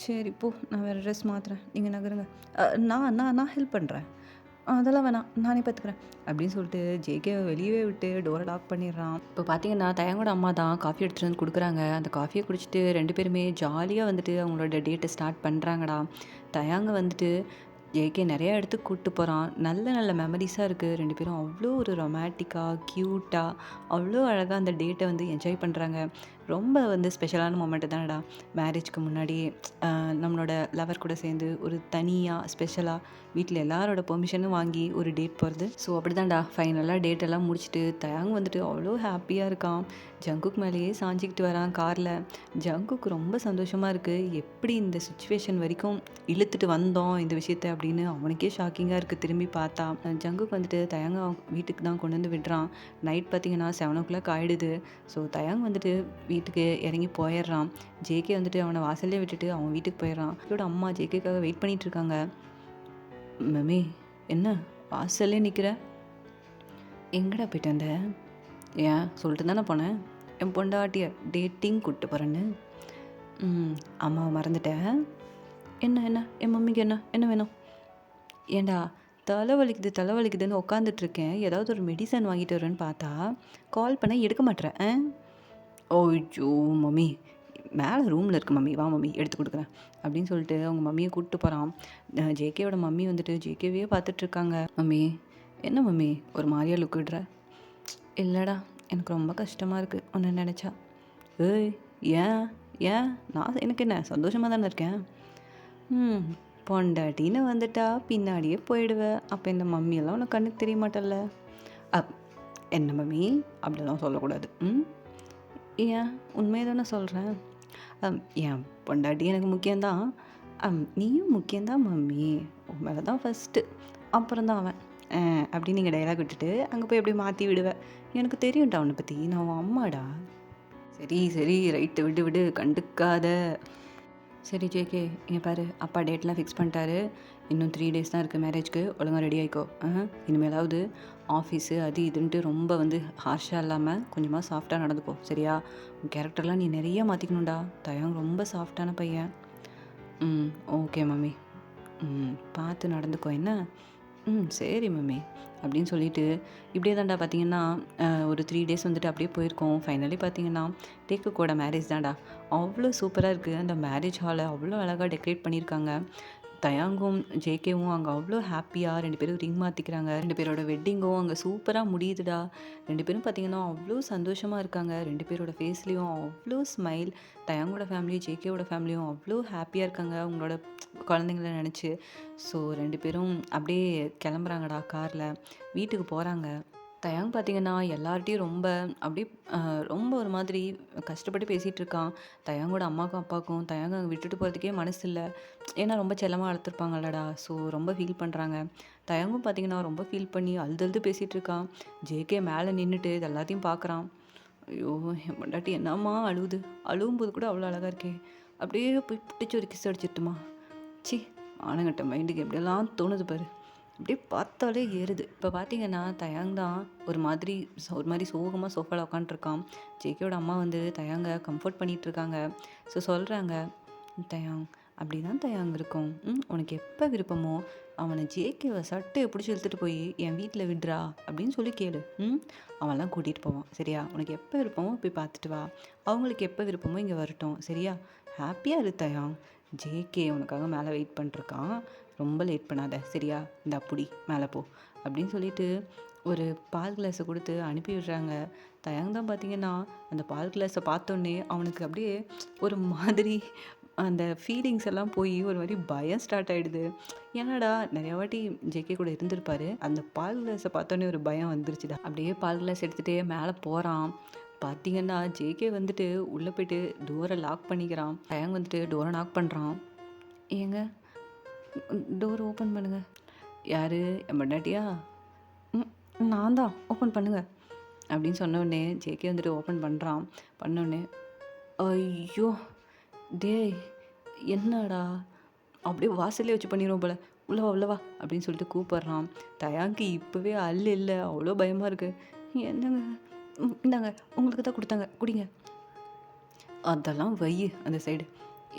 சரி போ, நான் வேறு ட்ரெஸ் மாற்றுறேன், நீங்கள் நகருங்க. நான் ஹெல்ப் பண்ணுறேன். அதெல்லாம் வேணாம், நானே பார்த்துக்கிறேன் அப்படின்னு சொல்லிட்டு ஜேகே வெளியே விட்டு டோரை லாக் பண்ணிடுறான். இப்போ பார்த்தீங்கன்னா தயங்கோட அம்மா தான் காஃபி எடுத்துகிட்டு வந்து கொடுக்குறாங்க. அந்த காஃபியை குடிச்சிட்டு 2 பேருமே ஜாலியாக வந்துட்டு அவங்களோட டேட்டை ஸ்டார்ட் பண்ணுறாங்கடா. தயங்க வந்துட்டு ஜேகே நிறையா இடத்துக்கு கூப்பிட்டு போகிறான். நல்ல நல்ல மெமரிஸாக இருக்குது. 2 பேரும் அவ்வளோ ஒரு ரொமான்டிக்காக க்யூட்டாக அவ்வளோ அழகாக அந்த டேட்டை வந்து என்ஜாய் பண்ணுறாங்க. ரொம்ப வந்து ஸ்பெஷலான மொமெண்ட்டு தானடா. மேரேஜ்க்கு முன்னாடி நம்மளோட லவர் கூட சேர்ந்து ஒரு தனியாக ஸ்பெஷலாக வீட்டில் எல்லாரோட பெர்மிஷனும் வாங்கி ஒரு டேட் போகிறது. ஸோ அப்படி தான்டா ஃபைனலாக டேட்டெல்லாம் முடிச்சுட்டு தயங்க வந்துட்டு அவ்வளோ ஹாப்பியாக இருக்கான். ஜங்குக் மேலேயே சாஞ்சிக்கிட்டு வரான் காரில். ஜங்குக்கு ரொம்ப சந்தோஷமாக இருக்குது. எப்படி இந்த சுச்சுவேஷன் வரைக்கும் இழுத்துட்டு வந்தோம் இந்த விஷயத்த அப்படின்னு அவனுக்கே ஷாக்கிங்காக இருக்குது. திரும்பி பார்த்தா ஜங்குக் வந்துட்டு தயங்க வீட்டுக்கு தான் கொண்டு வந்து விடுறான். நைட் பார்த்திங்கன்னா 7 o'clock ஆகிடுது. ஸோ தயங்க வந்துட்டு வீட்டுக்கு இறங்கி போயிடுறான். ஜேகே வந்துட்டு அவனை வாசல்லே விட்டுட்டு அவன் வீட்டுக்கு போயிடுறான். இவரோட அம்மா ஜேகேக்காக வெயிட் பண்ணிட்டு இருக்காங்க. மம்மி என்ன வாசல்லே நிற்கிற? எங்கடா போயிட்டு வந்த? ஏன் சொல்லிட்டு தானே போனேன் என் பொண்டாட்டிய டேட்டிங் கூப்பிட்டு போகிறேன்னு. அம்மாவை மறந்துட்டேன். என்ன என்ன என் மம்மிக்கு என்ன என்ன வேணும்? ஏண்டா தலைவலிக்குதுன்னு உட்காந்துட்ருக்கேன். ஏதாவது ஒரு மெடிசன் வாங்கிட்டு வரேன்னு பார்த்தா கால் பண்ண எடுக்க மாட்டேறேன். ஓய்யோ மம்மி மேலே ரூமில் இருக்கு மம்மி, வா மம்மி எடுத்து கொடுக்குறேன் அப்படின்னு சொல்லிட்டு அவங்க மம்மியை கூப்பிட்டு போகிறான். ஜேகேயோட மம்மி வந்துட்டு ஜேகேவே பார்த்துட்ருக்காங்க. மம்மி என்ன மம்மி ஒரு மாதிரியா லுக் விடுற? இல்லைடா எனக்கு ரொம்ப கஷ்டமாக இருக்குது ஒன்று நினச்சா. ஏய் ஏன் ஏன் எனக்கு என்ன சந்தோஷமாக தானே இருக்கேன். பொண்டாட்டின்னு வந்துட்டா பின்னாடியே போயிடுவேன். அப்போ இந்த மம்மியெல்லாம் உனக்கு கண்ணுக்கு தெரிய மாட்டல்ல? என்ன மம்மி அப்படிலாம் சொல்லக்கூடாது. ஏன் உண்மையை தானே சொல்கிறேன். என் பொண்டாட்டி எனக்கு முக்கியம்தான். நீயும் முக்கியம்தான் மம்மி. உன் மேலே தான் ஃபஸ்ட்டு, அப்புறம் தான் அவன் அப்படி நீங்கள் டைலாக் விட்டுட்டு அங்கே போய் அப்படியே மாற்றி விடுவேன். எனக்கு தெரியும்டா அவனை பற்றி, நான் அவன் அம்மாடா. சரி ரைட்டு விடு கண்டுக்காத. சரி ஜேகே இங்கே பாரு, அப்பா டேட்லாம் ஃபிக்ஸ் பண்ணிட்டாரு. இன்னும் 3 days தான் இருக்குது மேரேஜ்க்கு. ஒழுங்காக ரெடி ஆகிக்கோ. இனிமேலாவது ஆஃபீஸு அது இதுன்ட்டு ரொம்ப ஹார்ஷாக இல்லாமல் கொஞ்சமாக சாஃப்டாக நடந்துக்கோ சரியா? உன் கேரக்டர்லாம் நீ நிறைய மாற்றிக்கணும்டா. தயாங் ரொம்ப சாஃப்டான பையன். Okay mummy. பார்த்து நடந்துக்கோ என்ன? சரி மம்மி அப்படின்னு சொல்லிட்டு இப்படியே தான்டா பார்த்தீங்கன்னா ஒரு 3 days அப்படியே போயிருக்கோம். ஃபைனலி பார்த்தீங்கன்னா டேக்குக்கோட மேரேஜ் தான்டா. அவ்வளோ சூப்பராக இருக்குது. அந்த மேரேஜ் ஹாலை அவ்வளோ அழகாக டெக்கரேட் பண்ணியிருக்காங்க. தயாங்கும் ஜேகேவும் அங்கே அவ்வளோ ஹாப்பியாக 2 பேரும் ரிங் மாற்றிக்கிறாங்க. 2 பேரோட வெட்டிங்கும் அங்கே சூப்பராக முடியுதுடா. 2 பேரும் பார்த்தீங்கன்னா அவ்வளோ சந்தோஷமாக இருக்காங்க. 2 பேரோட ஃபேஸ்லேயும் அவ்வளோ ஸ்மைல். தயாங்கோட ஃபேமிலியும் ஜேகேவோட ஃபேமிலியும் அவ்வளோ ஹாப்பியாக இருக்காங்க அவங்களோட குழந்தைங்கள நினச்சி. ஸோ 2 பேரும் அப்படியே கிளம்புறாங்கடா காரில். வீட்டுக்கு போகிறாங்க. தயாங் பார்த்தீங்கன்னா எல்லார்ட்டையும் ரொம்ப ஒரு மாதிரி கஷ்டப்பட்டு பேசிகிட்டு இருக்கான். தயாங்கோட அம்மாவுக்கும் அப்பாவுக்கும் தயாங்க அங்கே விட்டுட்டு போகிறதுக்கே மனசு இல்லை. ஏன்னா ரொம்ப செல்லமாக வளர்த்துருப்பாங்கல்லடா. ஸோ ரொம்ப ஃபீல் பண்ணுறாங்க. தயாங்கும் பார்த்தீங்கன்னா ரொம்ப ஃபீல் பண்ணி அழுது பேசிகிட்டு இருக்கான். ஜேகே மேலே நின்றுட்டு இது எல்லாத்தையும் பார்க்குறான். ஐயோ என் பொண்டாட்டி என்னம்மா அழுவும்போது கூட அவ்வளோ அழகாக இருக்கே. அப்படியே போய் பிடிச்சி ஒரு கிஸ் அடிச்சிட்டுமா? சி ஆனங்கட்ட மைண்டுக்கு எப்படியெல்லாம் தோணுது பாரு. அப்படியே பார்த்தாலே ஏறுது. இப்போ பார்த்தீங்கன்னா தயாங் தான் ஒரு மாதிரி சோகமாக சோஃபாவில் உட்காந்துருக்கான். ஜேகேயோட அம்மா தயாங்க கம்ஃபர்ட் பண்ணிகிட்ருக்காங்க. ஸோ சொல்கிறாங்க, தயாங் அப்படி தான் தயாங் இருக்கும். உனக்கு எப்போ விருப்பமோ அவனை ஜேகேவை சட்டையை பிடிச்சி இழுத்துட்டு போய் என் வீட்டில் விடுறா அப்படின்னு சொல்லி கேளு. அவன்லாம் கூட்டிகிட்டு போவான் சரியா? உனக்கு எப்போ விருப்பமோ போய் பார்த்துட்டு வா. அவங்களுக்கு எப்போ விருப்பமோ இங்கே வரட்டும் சரியா? ஹாப்பியாக இரு தயாங். ஜேகே உனக்காக மேலே வெயிட் பண்ணிருக்கான். ரொம்ப லேட் பண்ணாத சரியா? இந்த அப்படி மேலே போ அப்படின்னு சொல்லிட்டு ஒரு பால் கிளாஸை கொடுத்து அனுப்பி விடுறாங்க. தயாங் தான் பார்த்தீங்கன்னா அந்த பால் கிளாஸை பார்த்தோன்னே அவனுக்கு அப்படியே ஒரு மாதிரி அந்த ஃபீலிங்ஸ் எல்லாம் போய் ஒரு மாதிரி பயம் ஸ்டார்ட் ஆகிடுது. ஏன்னாடா நிறையா வாட்டி ஜேகே கூட இருந்திருப்பாரு. அந்த பால் கிளாஸை பார்த்தோன்னே ஒரு பயம் வந்துருச்சுடா. அப்படியே பால் கிளாஸ் எடுத்துகிட்டே மேலே போகிறான். பார்த்தீங்கன்னா ஜேகே உள்ளே போய்ட்டு டோரை லாக் பண்ணிக்கிறான். தயாங் டோரை லாக் பண்ணுறான். ஏங்க டோர் ஓப்பன் பண்ணுங்க. யார் என் பொண்டாட்டியா? நான் தான் ஓப்பன் பண்ணுங்க அப்படின்னு சொன்னோடனே ஜேகே ஓப்பன் பண்ணுறான். பண்ணோடனே ஐயோ டேய் என்னடா அப்படியே வாசல்லே வச்சு பண்ணிடுவோம் போல, உள்ளவா அப்படின்னு சொல்லிட்டு கூப்பிட்றான். தயாங்க்கு இப்போவே இல்லை அவ்வளோ பயமாக இருக்குது. என்னங்க இந்தாங்க உங்களுக்கு தான் கொடுத்தாங்க குடிங்க. அதெல்லாம் வை அந்த சைடு.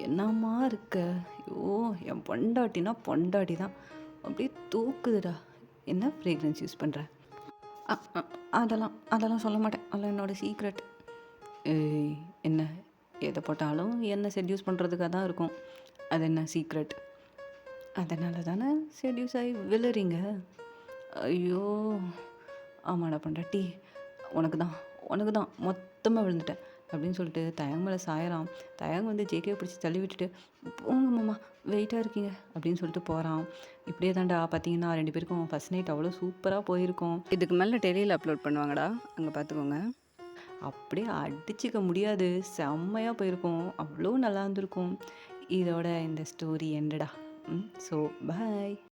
என்னம்மா இருக்க? ஐயோ என் பொண்டாட்டினா பொண்டாட்டி தான், அப்படியே தூக்குதுடா. என்ன ஃப்ரேக்ரன்ஸ் யூஸ் பண்ணுற? அதெல்லாம் சொல்ல மாட்டேன், அதெல்லாம் என்னோடய சீக்ரெட். ஏய் என்ன எதை போட்டாலும் என்ன செட்யூஸ் பண்ணுறதுக்காக தான் இருக்கும். அது என்ன சீக்ரெட்? அதனால தானே செட்யூஸ் ஆகி விழுறீங்க. ஐயோ ஆமாடா பொண்டாட்டி, உனக்கு தான் மொத்தமாக விழுந்துட்டேன் அப்படின்னு சொல்லிட்டு தயாங் மேலே சாயறான். தயாங் ஜேகேவை பிடிச்சி தள்ளி விட்டுட்டு போங்க மாமா வெயிட்டாக இருக்கீங்க அப்படின்னு சொல்லிட்டு போகிறான். இப்படியே தாண்டா பார்த்தீங்கன்னா 2 பேருக்கும் ஃபஸ்ட் நைட் அவ்வளோ சூப்பராக போயிருக்கோம். இதுக்கு மேலே டெலியில் அப்லோட் பண்ணுவாங்கடா, அங்கே பார்த்துக்கோங்க. அப்படியே அடிச்சிக்க முடியாது, செம்மையாக போயிருக்கோம், அவ்வளோ நல்லா இருந்திருக்கும். இதோட இந்த ஸ்டோரி எண்டடா. So bye.